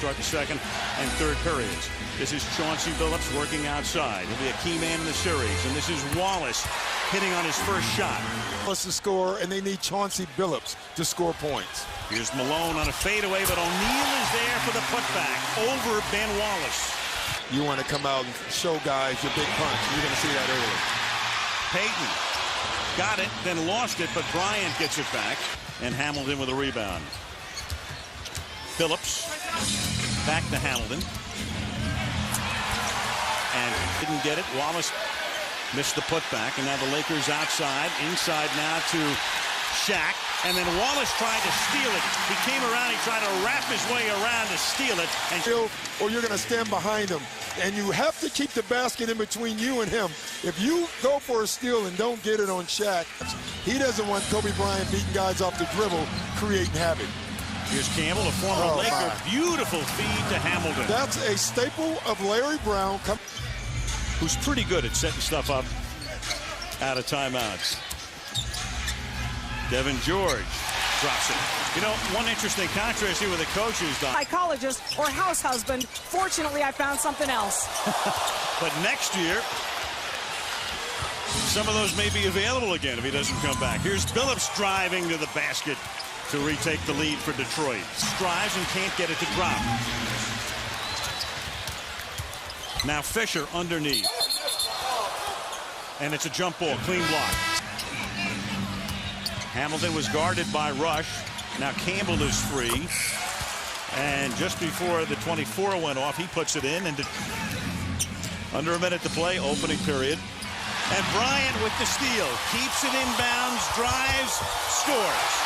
start the second and third periods. This is Chauncey Billups working outside. He'll be a key man in the series. And this is Wallace hitting on his first shot. Plus to score, and they need Chauncey Billups to score points. Here's Malone on a fadeaway, but O'Neal is there for the putback over Ben Wallace. You want to come out and show guys your big punch. You're going to see that early. Payton got it, then lost it, but Bryant gets it back. And Hamilton with a rebound. Phillips back to Hamilton. And didn't get it. Wallace missed the putback, and now the Lakers outside. Inside now to Shaq. And then Wallace tried to steal it. He came around, he tried to wrap his way around to steal it. And or you're going to stand behind him. And you have to keep the basket in between you and him. If you go for a steal and don't get it on Shaq, he doesn't want Kobe Bryant beating guys off the dribble, creating havoc. Here's Campbell, a former Laker. My. Beautiful feed to Hamilton. That's a staple of Larry Brown. Who's pretty good at setting stuff up out of timeouts. Devin George drops it. You know, one interesting contrast here with the coaches. Psychologist or house husband. Fortunately, I found something else. But next year, some of those may be available again if he doesn't come back. Here's Billups driving to the basket to retake the lead for Detroit. Strives and can't get it to drop. Now Fisher underneath. And it's a jump ball, clean block. Hamilton was guarded by Rush. Now Campbell is free. And just before the 24 went off, he puts it in. And under a minute to play, opening period. And Bryant with the steal. Keeps it inbounds, drives, scores.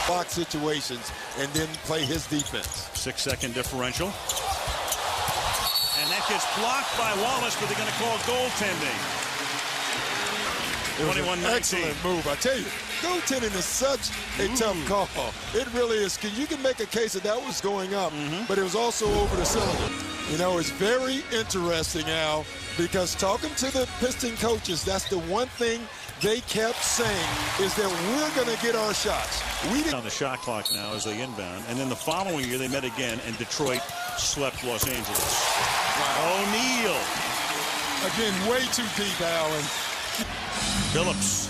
Block situations and then play his defense. 6-second differential. And that gets blocked by Wallace, but they're going to call goaltending. 21-19. Excellent move. I tell you, goaltending is such a tough call. It really is. You can make a case that that was going up, but it was also over the cylinder. You know, it's very interesting, Al, because talking to the Piston coaches, that's the one thing they kept saying is that we're going to get our shots. We didn't. On the shot clock now as they inbound. And then the following year they met again, and Detroit swept Los Angeles. Wow. O'Neal. Again, way too deep, Allen. Phillips.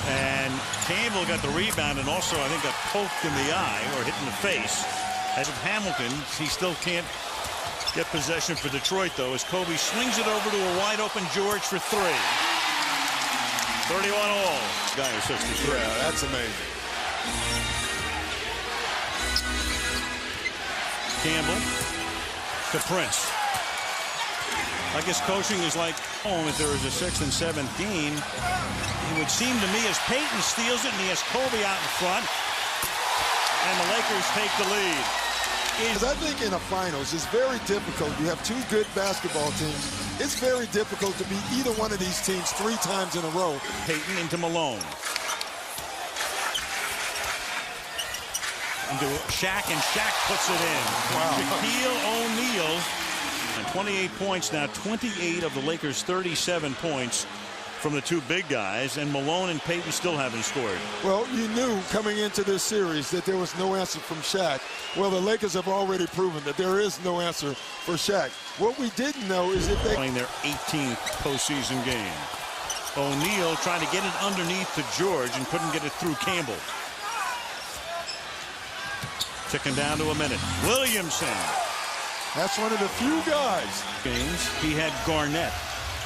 And Campbell got the rebound and also, I think, got poked in the eye or hit in the face. As of Hamilton, he still can't get possession for Detroit, though, as Kobe swings it over to a wide-open George for three. 31 all. Guy is 63. Yeah, that's amazing. Campbell to Prince. I guess coaching is like, if there was a 6th and 7th game, it would seem to me as Payton steals it and he has Kobe out in front, and the Lakers take the lead. Because I think in the finals, it's very difficult. You have two good basketball teams. It's very difficult to beat either one of these teams 3 times in a row. Payton into Malone. Into Shaq, and Shaq puts it in. Wow. Shaquille O'Neal. And 28 points now, 28 of the Lakers' 37 points from the two big guys, and Malone and Payton still haven't scored. Well, you knew coming into this series that there was no answer from Shaq. Well, the Lakers have already proven that there is no answer for Shaq. What we didn't know is if they... Playing their 18th postseason game. O'Neal trying to get it underneath to George and couldn't get it through Campbell. Ticking down to a minute. Williamson. That's one of the few guys. He had Garnett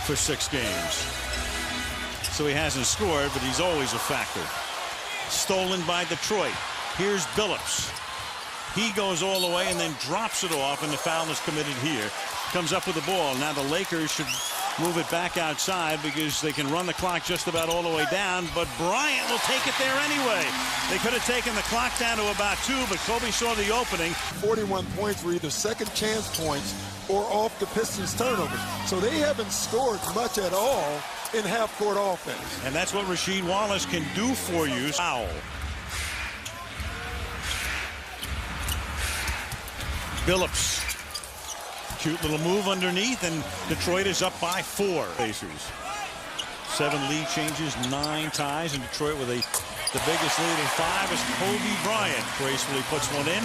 for 6 games. So he hasn't scored, but he's always a factor. Stolen by Detroit. Here's Billups. He goes all the way and then drops it off, and the foul is committed here. Comes up with the ball. Now the Lakers should move it back outside because they can run the clock just about all the way down, but Bryant will take it there anyway. They could have taken the clock down to about 2, but Kobe saw the opening. 41 points were either second chance points or off the Pistons turnovers. So they haven't scored much at all in half-court offense. And that's what Rasheed Wallace can do for you. Foul. Billups. Cute little move underneath, and Detroit is up by 4. Pacers. 7 lead changes, 9 ties, and Detroit with a The biggest lead in 5 is Kobe Bryant. Gracefully puts one in.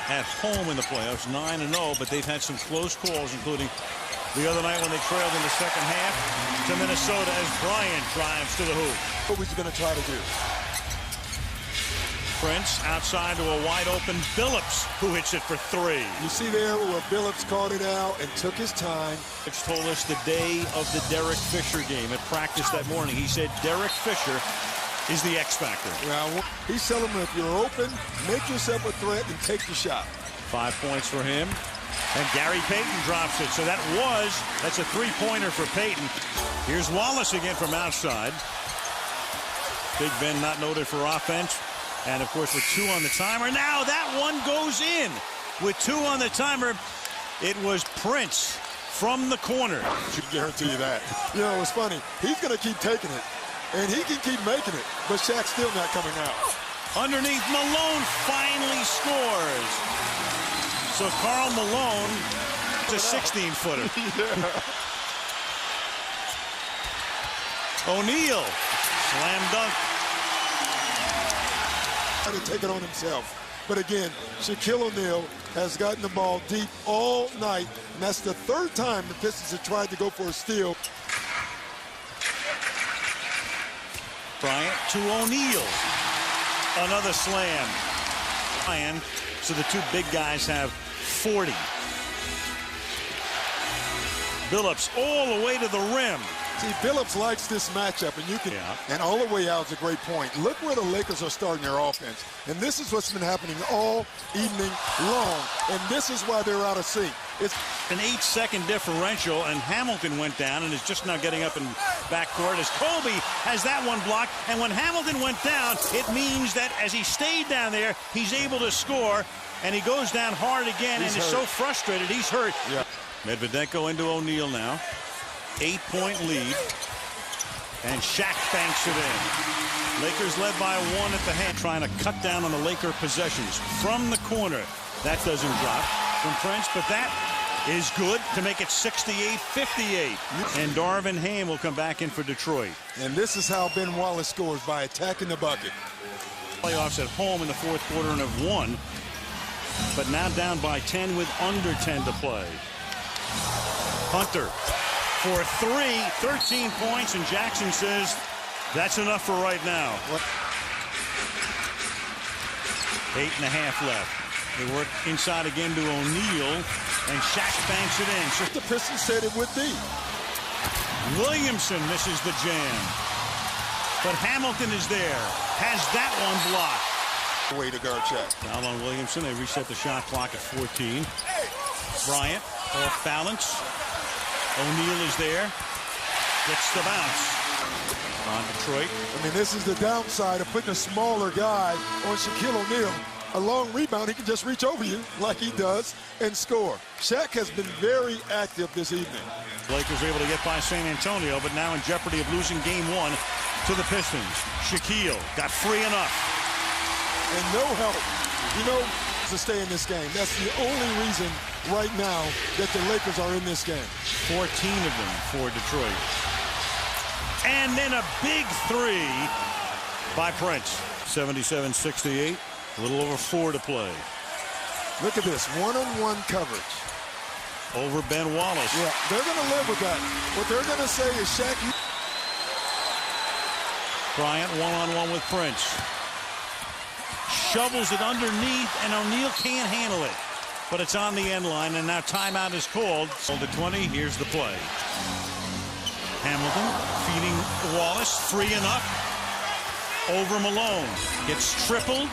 At home in the playoffs, 9-0, but they've had some close calls, including the other night when they trailed in the second half to Minnesota as Bryant drives to the hoop. What was he going to try to do? Prince outside to a wide-open Billups, who hits it for 3. You see there where Billups called it out and took his time. It's told us the day of the Derek Fisher game at practice that morning. He said Derek Fisher is the X factor. Now, he's telling him if you're open, make yourself a threat and take the shot. 5 points for him. And Gary Payton drops it. So that's a 3-pointer for Payton. Here's Wallace again from outside. Big Ben not noted for offense. And, of course, with 2 on the timer. Now that one goes in. With 2 on the timer, it was Prince from the corner. I should guarantee you that. You know, it's funny. He's going to keep taking it. And he can keep making it. But Shaq's still not coming out. Underneath, Malone finally scores. So Karl Malone is a 16-footer. Yeah. O'Neal, slam dunk. To take it on himself. But again, Shaquille O'Neal has gotten the ball deep all night, and that's the 3rd time the Pistons have tried to go for a steal. Bryant to O'Neal. Another slam. So the 2 big guys have 40. Billups all the way to the rim. See, Billups likes this matchup, and you can. Yeah. And all the way out is a great point. Look where the Lakers are starting their offense, and this is what's been happening all evening long. And this is why they're out of sync. It's an 8-second differential, and Hamilton went down and is just now getting up in backcourt as Kobe has that one blocked. And when Hamilton went down, it means that as he stayed down there, he's able to score, and he goes down hard again and is so frustrated he's hurt. Yeah. Medvedenko into O'Neal now. 8-point lead, and Shaq banks it in. Lakers led by 1 at the half, trying to cut down on the Laker possessions from the corner. That doesn't drop from Prince, but that is good to make it 68-58. And Darvin Ham will come back in for Detroit. And this is how Ben Wallace scores, by attacking the bucket. Playoffs at home in the 4th quarter and have won, but now down by 10 with under 10 to play. Hunter for 3, 13 points, and Jackson says that's enough for right now. 8.5 left. They work inside again to O'Neal, and Shaq banks it in. So the Pistons said it would be. Williamson misses the jam, but Hamilton is there, has that one blocked. Way to guard Shaq. Foul on Williamson. They reset the shot clock at 14. Bryant off balance. O'Neal is there. Gets the bounce on Detroit. I mean, this is the downside of putting a smaller guy on Shaquille O'Neal. A long rebound, he can just reach over you like he does and score. Shaq has been very active this evening. Lakers able to get by San Antonio, but now in jeopardy of losing game 1 to the Pistons. Shaquille got free enough. And no help. You know, to stay in this game. That's the only reason right now that the Lakers are in this game. 14 of them for Detroit. And then a big 3 by Prince. 77-68. A little over 4 to play. Look at this, one-on-one coverage. Over Ben Wallace. Yeah, they're going to live with that. What they're going to say is, Shaq. Bryant one-on-one with Prince. Shovels it underneath, and O'Neal can't handle it. But it's on the end line, and now timeout is called. So to 20, here's the play. Hamilton feeding Wallace, free enough. Over Malone. Gets tripled,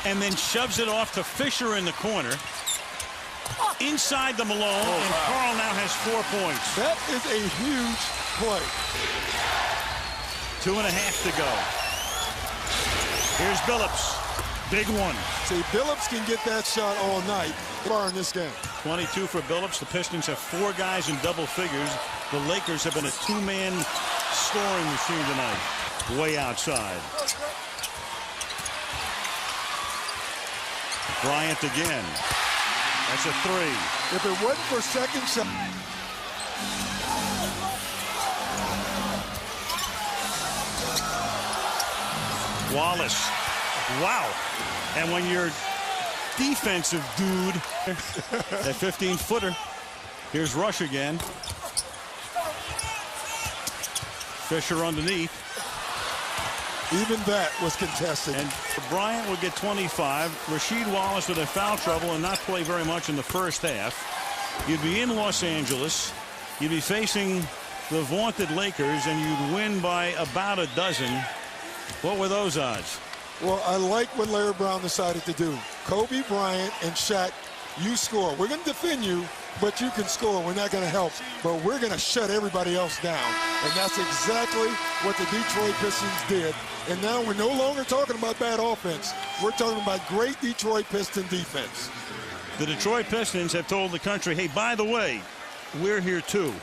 and then shoves it off to Fisher in the corner. Inside the Malone, and Karl now has 4 points. That is a huge play. 2.5 to go. Here's Billups. Big one. See, Billups can get that shot all night far in this game. 22 for Billups. The Pistons have 4 guys in double figures. The Lakers have been a 2-man scoring machine tonight. Way outside. Bryant again. That's a 3. If it wasn't for second shot. Wallace. Wow. And when you're defensive dude, that 15-footer. Here's Rush again. Fisher underneath. Even that was contested. And Bryant will get 25. Rasheed Wallace with a foul trouble and not play very much in the first half. You'd be in Los Angeles. You'd be facing the vaunted Lakers, and you'd win by about a dozen. What were those odds? Well, I like what Larry Brown decided to do. Kobe Bryant and Shaq, you score. We're going to defend you, but you can score. We're not going to help, but we're going to shut everybody else down. And that's exactly what the Detroit Pistons did. And now we're no longer talking about bad offense. We're talking about great Detroit Piston defense. The Detroit Pistons have told the country, hey, by the way, we're here too.